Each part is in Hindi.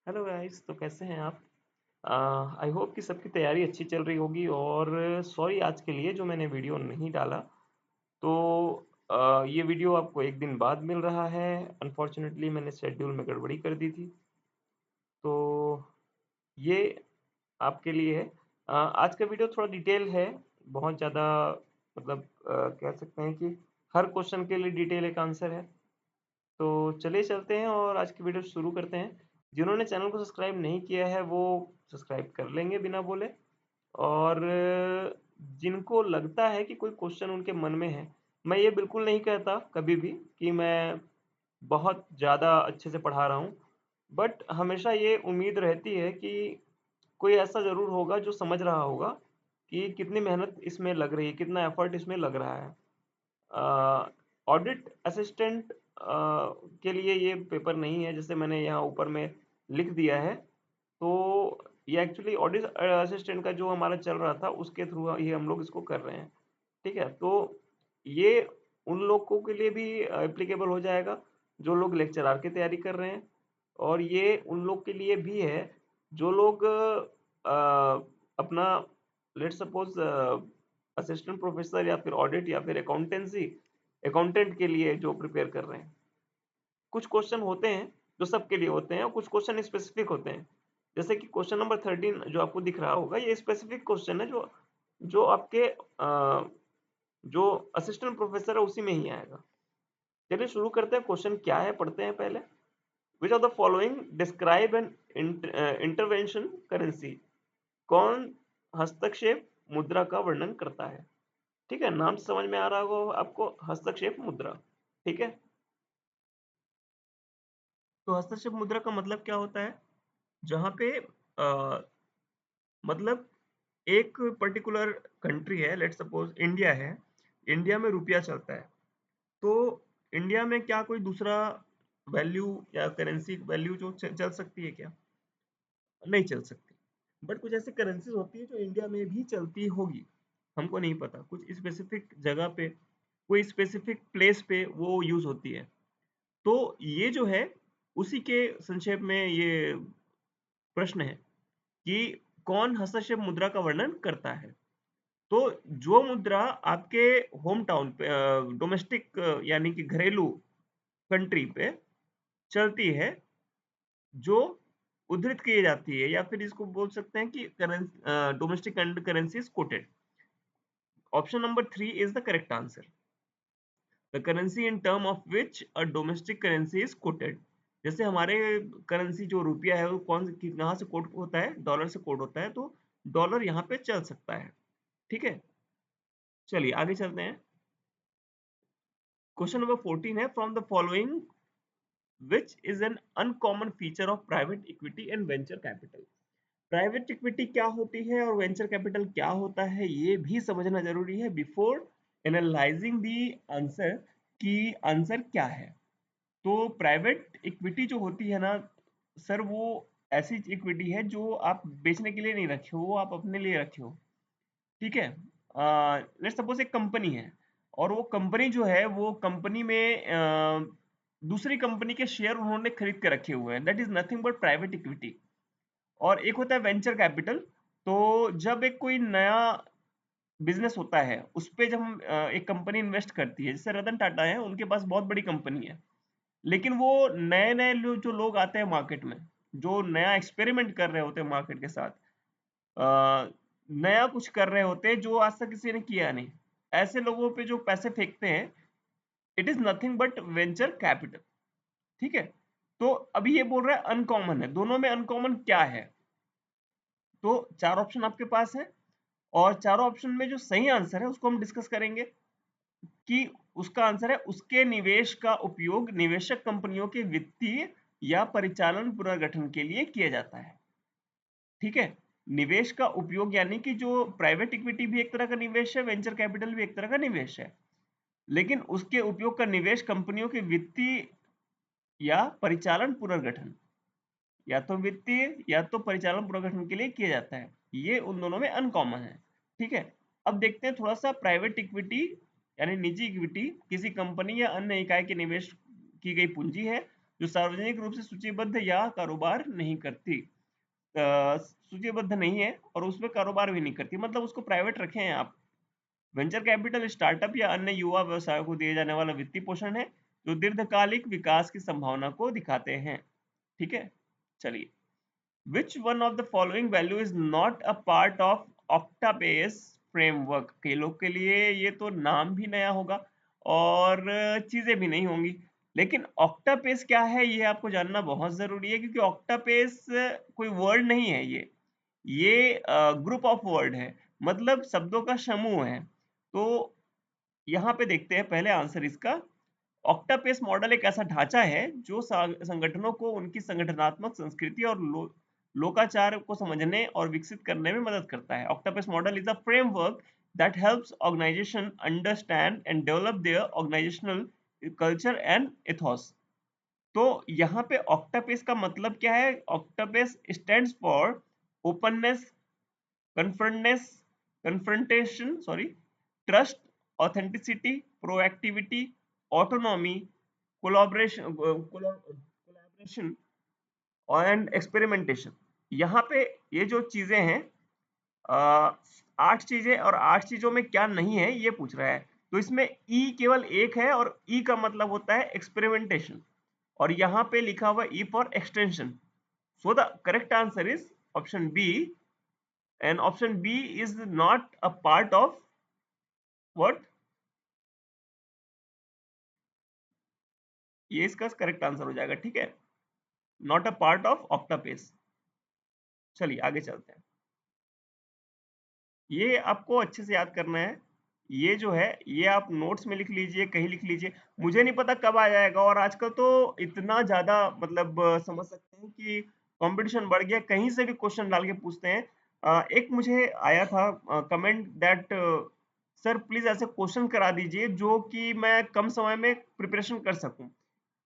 हेलो गाइस, तो कैसे हैं आप? आई होप कि सबकी तैयारी अच्छी चल रही होगी। और सॉरी आज के लिए जो मैंने वीडियो नहीं डाला। तो ये वीडियो आपको एक दिन बाद मिल रहा है। अनफॉर्चुनेटली मैंने शेड्यूल में गड़बड़ी कर दी थी। तो ये आपके लिए है। आज का वीडियो थोड़ा डिटेल है, बहुत ज़्यादा। मतलब कह सकते हैं कि हर क्वेश्चन के लिए डिटेल एक आंसर है। तो चलिए चलते हैं और आज की वीडियो शुरू करते हैं। जिन्होंने चैनल को सब्सक्राइब नहीं किया है वो सब्सक्राइब कर लेंगे बिना बोले। और जिनको लगता है कि कोई क्वेश्चन उनके मन में है, मैं ये बिल्कुल नहीं कहता कभी भी कि मैं बहुत ज़्यादा अच्छे से पढ़ा रहा हूँ। बट हमेशा ये उम्मीद रहती है कि कोई ऐसा ज़रूर होगा जो समझ रहा होगा कि कितनी मेहनत इसमें लग रही है, कितना एफर्ट इसमें लग रहा है। ऑडिट असिस्टेंट के लिए ये पेपर नहीं है, जैसे मैंने यहाँ ऊपर में लिख दिया है। तो ये एक्चुअली ऑडिट असिस्टेंट का जो हमारा चल रहा था उसके थ्रू ये हम लोग इसको कर रहे हैं। ठीक है, तो ये उन लोगों के लिए भी एप्लीकेबल हो जाएगा जो लोग लेक्चरर की तैयारी कर रहे हैं। और ये उन लोग के लिए भी है जो लोग अपना लेट सपोज असिस्टेंट प्रोफेसर या फिर ऑडिट या फिर अकाउंटेंट के लिए जो प्रिपेयर कर रहे हैं। कुछ क्वेश्चन होते हैं जो सबके लिए होते हैं और कुछ क्वेश्चन स्पेसिफिक होते हैं। जैसे कि क्वेश्चन नंबर 13 जो आपको दिख रहा होगा, ये स्पेसिफिक क्वेश्चन है जो जो आपके जो असिस्टेंट प्रोफेसर है उसी में ही आएगा। चलिए शुरू करते हैं। क्वेश्चन क्या है पढ़ते हैं पहले। Which of the following describe an intervention currency. कौन हस्तक्षेप मुद्रा का वर्णन करता है? ठीक है, नाम से समझ में आ रहा होगा आपको, हस्तक्षेप मुद्रा। ठीक है, तो हस्तक्षेप मुद्रा का मतलब क्या होता है? जहाँ पे मतलब एक पर्टिकुलर कंट्री है, लेट्स सपोज इंडिया है। इंडिया में रुपया चलता है। तो इंडिया में क्या कोई दूसरा वैल्यू या करेंसी वैल्यू जो चल सकती है क्या? नहीं चल सकती। बट कुछ ऐसी करेंसीज होती है जो इंडिया में भी चलती होगी, हमको नहीं पता। कुछ स्पेसिफिक जगह पे, कोई स्पेसिफिक प्लेस पे वो यूज होती है। तो ये जो है उसी के संक्षेप में ये प्रश्न है कि कौन हस्तक्षेप मुद्रा का वर्णन करता है। तो जो मुद्रा आपके होम टाउन पे, डोमेस्टिक यानी कि घरेलू कंट्री पे चलती है, जो उद्धृत की जाती है, या फिर इसको बोल सकते हैं कि domestic currency is coated. Option number 3 is the correct answer. The currency in term of which a domestic currency is coated. जैसे हमारे करेंसी जो रुपया है वो कहाँ से कोड होता है? डॉलर से कोड होता है। तो डॉलर यहाँ पे चल सकता है। ठीक है, चलिए आगे चलते हैं। क्वेश्चन नंबर 14 है, from the following which is an uncommon feature of private equity and venture capital. Private equity क्या होती है और वेंचर कैपिटल क्या होता है, ये भी समझना जरूरी है बिफोर एनालाइजिंग दी आंसर कि आंसर क्या है। तो प्राइवेट इक्विटी जो होती है ना सर, वो ऐसी इक्विटी है जो आप बेचने के लिए नहीं रखे हो, वो आप अपने लिए रखे हो। ठीक है, लेट्स सपोज एक कंपनी है और वो कंपनी जो है वो कंपनी में दूसरी कंपनी के शेयर उन्होंने खरीद के रखे हुए हैं। That is nothing but private equity. और एक होता है वेंचर कैपिटल। तो जब एक कोई नया बिजनेस होता है उस पे जब हम एक कंपनी इन्वेस्ट करती है, जैसे रतन टाटा है, उनके पास बहुत बड़ी कंपनी है। लेकिन वो नए नए जो लोग आते हैं मार्केट में, जो नया एक्सपेरिमेंट कर रहे होते हैं मार्केट के साथ, नया कुछ कर रहे होते हैं जो आज तक किसी ने किया नहीं, ऐसे लोगों पे जो पैसे फेंकते हैं, it is nothing but venture capital. ठीक है, तो अभी ये बोल रहा है अनकॉमन है, दोनों में अनकॉमन क्या है? तो चार ऑप्शन आपके पास है और चारों ऑप्शन में जो सही आंसर है उसको हम डिस्कस करेंगे कि उसका आंसर है उसके निवेश का उपयोग निवेशक कंपनियों के वित्तीय या परिचालन पुनर्गठन के लिए किया जाता है। ठीक है, निवेश का उपयोग यानी कि जो प्राइवेट इक्विटी भी एक तरह का निवेश है, वेंचर कैपिटल भी एक तरह का निवेश है, लेकिन उसके उपयोग का निवेश कंपनियों के वित्तीय या परिचालन पुनर्गठन, या तो वित्तीय या तो परिचालन पुनर्गठन के लिए किया जाता है। ये उन दोनों में अनकॉमन है। ठीक है, अब देखते हैं थोड़ा सा प्राइवेट इक्विटी यानी निजी इक्विटी किसी कंपनी या अन्य इकाई के निवेश की गई पूंजी है जो सार्वजनिक रूप से सूचीबद्ध या कारोबार नहीं करती, सूचीबद्ध नहीं है और उसमें कारोबार भी नहीं करती, मतलब उसको प्राइवेट रखे हैं आप। वेंचर कैपिटल स्टार्टअप या अन्य युवा व्यवसायों को दिए जाने वाला वित्तीय पोषण है जो दीर्घकालिक विकास की संभावना को दिखाते हैं। ठीक है, चलिए, which one of the following value is not a part of OCTAPACE framework. कई लोग के लिए ये तो नाम भी नया होगा और चीजें भी नहीं होंगी, लेकिन ऑक्टापेस क्या है ये आपको जानना बहुत जरूरी है, क्योंकि ऑक्टापेस कोई वर्ड नहीं है, ये ग्रुप ऑफ वर्ड है, मतलब शब्दों का समूह है। तो यहाँ पे देखते हैं पहले आंसर इसका। ऑक्टापेस मॉडल एक ऐसा ढांचा है जो संगठनों को उनकी संगठनात्मक संस्कृति और लोकाचार को समझने और विकसित करने में मदद करता है। OCTAPACE model is a framework that helps organisation understand and develop their organisational culture and ethos. तो यहाँ पे ऑक्टापेस का मतलब क्या है? OCTAPACE stands for openness, confrontness, confrontation, sorry, trust, authenticity, proactivity, autonomy, collaboration and experimentation। यहाँ पे ये जो चीजें हैं, 8 चीजें, और 8 चीजों में क्या नहीं है ये पूछ रहा है। तो इसमें ई केवल एक है और ई का मतलब होता है एक्सपेरिमेंटेशन, और यहाँ पे लिखा हुआ E for extension. So the correct answer is option B, and option B is not a part of what? ये इसका करेक्ट आंसर हो जाएगा। ठीक है, नॉट अ पार्ट ऑफ ऑक्टापेस। चलिए आगे चलते हैं। ये आपको अच्छे से याद करना है। ये जो है ये आप नोट्स में लिख लीजिए, कहीं लिख लीजिए। मुझे नहीं पता कब आ जाएगा, और आजकल तो इतना ज्यादा मतलब समझ सकते हैं कि कंपटीशन बढ़ गया, कहीं से भी क्वेश्चन डाल के पूछते हैं। एक मुझे आया था कमेंट दैट सर प्लीज ऐसे क्वेश्चन करा दीजिए जो कि मैं कम समय में प्रिपरेशन कर सकूं।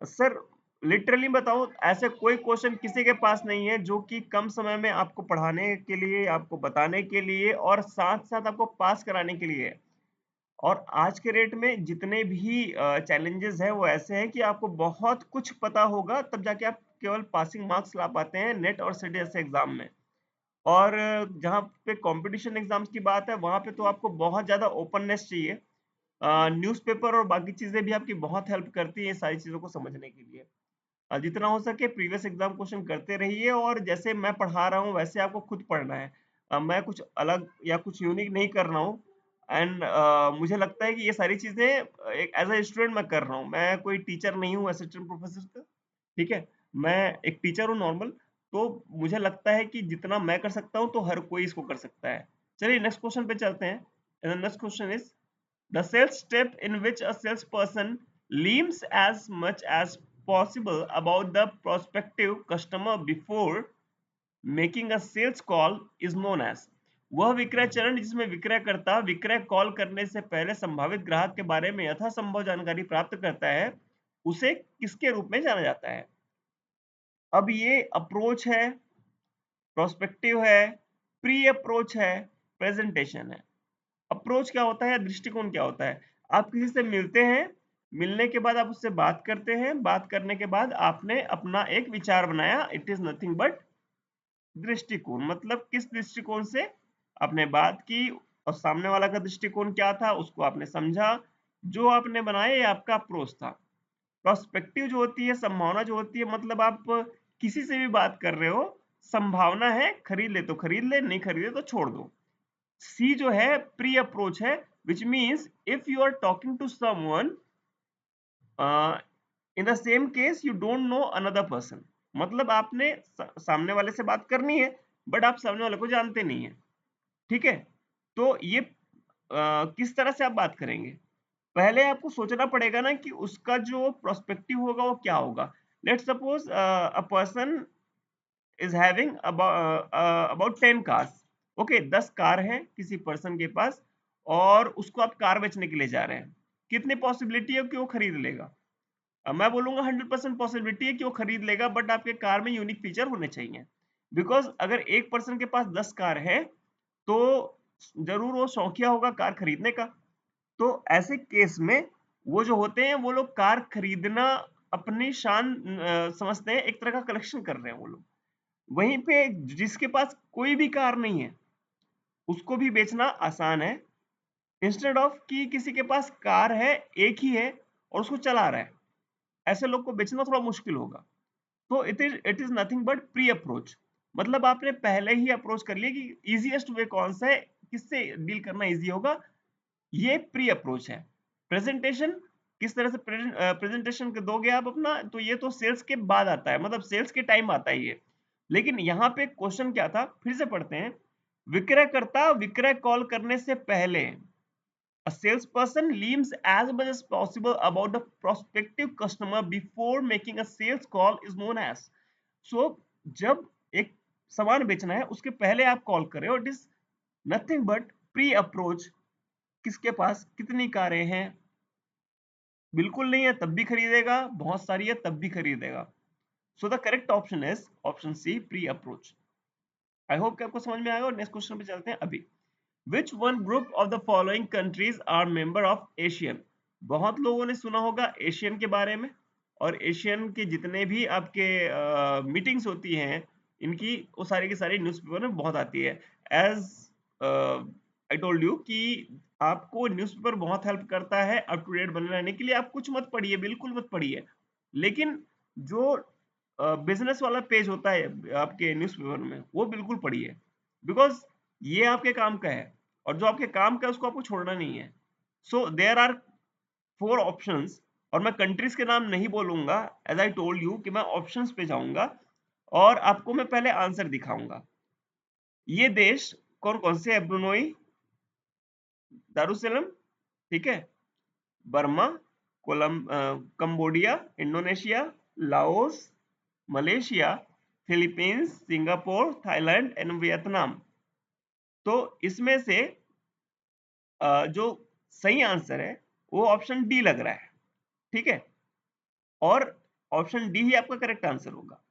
सर लिटरली बताऊं, ऐसे कोई क्वेश्चन किसी के पास नहीं है जो कि कम समय में आपको पढ़ाने के लिए, आपको बताने के लिए और साथ साथ आपको पास कराने के लिए है। और आज के रेट में जितने भी चैलेंजेस है वो ऐसे हैं कि आपको बहुत कुछ पता होगा तब जाके आप केवल पासिंग मार्क्स ला पाते हैं नेट और सिटी जैसे एग्जाम में। और जहाँ पे कंपटीशन एग्जाम्स की बात है वहां पे तो आपको बहुत ज्यादा ओपननेस चाहिए। न्यूज़पेपर और बाकी चीजें भी आपकी बहुत हेल्प करती है सारी चीजों को समझने के लिए। जितना हो सके प्रीवियस एग्जाम क्वेश्चन करते रहिए, और जैसे मैं पढ़ा रहा हूँ वैसे आपको खुद पढ़ना है। मैं कुछ अलग या कुछ यूनिक नहीं कर रहा हूँ। एंड मुझे लगता है कि ये सारी चीजें एक एज अ स्टूडेंट मैं कर रहा हूँ, मैं कोई टीचर नहीं हूँ असिस्टेंट प्रोफेसर का। ठीक है, मैं एक टीचर हूँ नॉर्मल। तो मुझे लगता है कि जितना मैं कर सकता हूँ तो हर कोई इसको कर सकता है। चलिए नेक्स्ट क्वेश्चन पे चलते हैं। Next question is the sales step in which a salesperson leans as much as possible about the prospective customer before making a sales call is known as। वह विक्रय चरण जिसमें विक्रयकर्ता विक्रय कॉल करने से पहले संभावित ग्राहक के बारे में यथासंभव जानकारी प्राप्त करता है, उसे किसके रूप में जाना जाता है? अब ये अप्रोच है, प्रोस्पेक्टिव है, प्री अप्रोच है, प्रेजेंटेशन है। अप्रोच क्या होता है या दृष्टिकोण क्या होता है? आप किसी से मिलते हैं, मिलने के बाद आप उससे बात करते हैं, बात करने के बाद आपने अपना एक विचार बनाया, इट इज नथिंग बट दृष्टिकोण। मतलब किस दृष्टिकोण से आपने बात की और सामने वाला का दृष्टिकोण क्या था उसको आपने समझा, जो आपने बनाया ये आपका अप्रोच था। प्रोस्पेक्टिव जो होती है, संभावना जो होती है, मतलब आप किसी से भी बात कर रहे हो, संभावना है खरीद ले तो खरीद ले, नहीं खरीदे तो छोड़ दो। सी जो है प्री अप्रोच है, which means if you are talking to someone in the same case you don't know another person. मतलब आपने सामने वाले से बात करनी है बट आप सामने वाले को जानते नहीं है। ठीक है, तो ये किस तरह से आप बात करेंगे? पहले आपको सोचना पड़ेगा ना कि उसका जो प्रोस्पेक्टिव होगा वो क्या होगा। Let suppose a person is having about 10 cars। Okay, 10 car हैं किसी पर्सन के पास, और उसको आप कार बेचने के लिए जा रहे हैं। कितनी पॉसिबिलिटी है कि वो खरीद लेगा? मैं बोलूंगा 100% पॉसिबिलिटी है कि वो खरीद लेगा, बट आपके कार में यूनिक फीचर होने चाहिए। बिकॉज अगर एक पर्सन के पास 10 कार है तो जरूर वो शौकिया होगा कार खरीदने का। तो ऐसे केस में वो जो होते हैं वो लोग कार खरीदना अपनी शान समझते हैं, एक तरह का कलेक्शन कर रहे हैं वो लोग। वहीं पे जिसके पास कोई भी कार नहीं है, उसको भी बेचना आसान है, इंस्टेड ऑफ कि किसी के पास कार है, एक ही है और उसको चला रहा है। ऐसे लोग को बेचना थोड़ा मुश्किल होगा। तो it is nothing but pre approach. मतलब आपने पहले ही अप्रोच कर लिया कि ईज़ीएस्ट वे कौन-सा है, किससे डील करना ईज़ी होगा, ये प्री अप्रोच है। प्रेज़ेंटेशन किस तरह से प्रेज़ेंटेशन दोगे आप अपना, तो ये तो सेल्स के बाद आता है, मतलब सेल्स के टाइम आता है ये। लेकिन यहाँ पे क्वेश्चन क्या था, फिर से पढ़ते हैं। विक्रयकर्ता विक्रय कॉल करने से पहले, a salesperson learns as much as possible about the prospective customer before making a sales call is known as. So जब एक सामान बेचना है उसके पहले आप कॉल कर रहे हो, it is nothing but pre approach. किसके पास कितनी कारें हैं, बिल्कुल नहीं है तब भी खरीदेगा, बहुत सारी है तब भी खरीदेगा। So the correct option is option C, pre approach. I hope कि आपको समझ में आएगा। और नेक्स्ट क्वेश्चन पे चलते हैं अभी। Which one group of the following countries are member of ASEAN? बहुत लोगों ने सुना होगा एशियन के बारे में, और एशियन के जितने भी आपके मीटिंग्स होती हैं, इनकी वो सारी की सारी न्यूज़पेपर में बहुत आती है। एज आई टोल्ड यू कि आपको न्यूज़पेपर बहुत हेल्प करता है अप टू डेट बने रहने के लिए। आप कुछ मत पढ़िए, बिल्कुल मत पढ़िए, लेकिन जो बिजनेस वाला पेज होता है आपके न्यूज़पेपर में, वो बिल्कुल पढ़िए, बिकॉज ये आपके काम का है, और जो आपके काम का है उसको आपको छोड़ना नहीं है। सो देयर आर 4 ऑप्शंस, और मैं कंट्रीज के नाम नहीं बोलूंगा, एज आई टोल्ड यू कि मैं ऑप्शंस पे जाऊंगा और आपको मैं पहले आंसर दिखाऊंगा। ये देश कौन कौन से है? ब्रुनोई, दारुसलाम, ठीक है, Burma, Cambodia, Indonesia, Laos, Malaysia, Philippines, Singapore, Thailand and Vietnam. तो इसमें से जो सही आंसर है वो ऑप्शन डी लग रहा है, ठीक है, और ऑप्शन डी ही आपका करेक्ट आंसर होगा।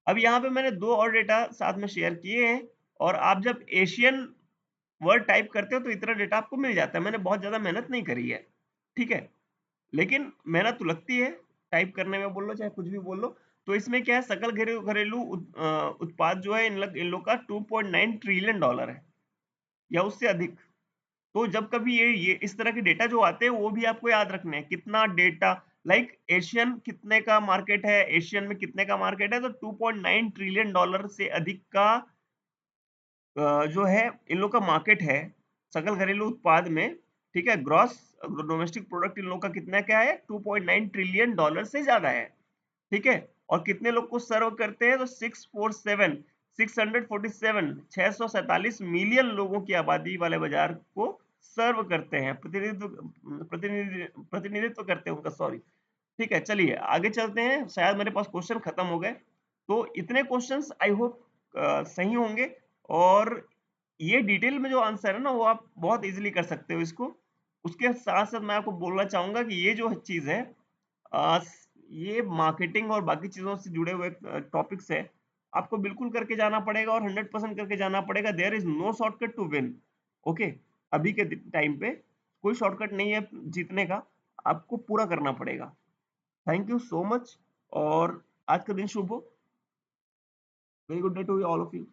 अब यहाँ पे मैंने 2 और डेटा साथ में शेयर किए हैं, और आप जब एशियन वर्ड टाइप करते हो तो इतना डेटा आपको मिल जाता है। मैंने बहुत ज़्यादा मेहनत नहीं करी है, ठीक है, लेकिन मेहनत तो लगती है टाइप करने में, बोल लो चाहे कुछ भी बोल लो। तो इसमें क्या है, सकल घरेलू उत्पाद जो है इन लोग का 2.9 ट्रिलियन डॉलर है या उससे अधिक। तो जब कभी ये इस तरह के डेटा जो आते हैं, वो भी आपको याद रखने हैं। कितना डेटा, लाइक एशियन कितने का मार्केट है, एशियन में कितने का मार्केट है, तो 2.9 ट्रिलियन डॉलर से अधिक का जो है इन लोग का मार्केट है सकल घरेलू उत्पाद में, ठीक है। ग्रॉस डोमेस्टिक प्रोडक्ट इन लोग का कितना क्या है, 2.9 ट्रिलियन डॉलर से ज्यादा है, ठीक है। और कितने लोग को सर्व करते हैं, तो 647 मिलियन लोगों की आबादी वाले बाजार को सर्व करते हैं, प्रतिनिधित्व करते हैं उनका, सॉरी, ठीक है। चलिए आगे चलते हैं, शायद मेरे पास क्वेश्चन खत्म हो गए। तो इतने क्वेश्चंस आई होप सही होंगे, और ये डिटेल में जो आंसर है ना, वो आप बहुत इजीली कर सकते हो इसको। उसके साथ साथ मैं आपको बोलना चाहूंगा कि ये जो चीज है, आ, ये मार्केटिंग और बाकी चीजों से जुड़े हुए टॉपिक्स है, आपको बिल्कुल करके जाना पड़ेगा और 100% करके जाना पड़ेगा। There is no shortcut to win, okay. अभी के टाइम पे कोई शॉर्टकट नहीं है जीतने का, आपको पूरा करना पड़ेगा। थैंक यू सो मच, और आज का दिन शुभ हो। Very good day to all of you.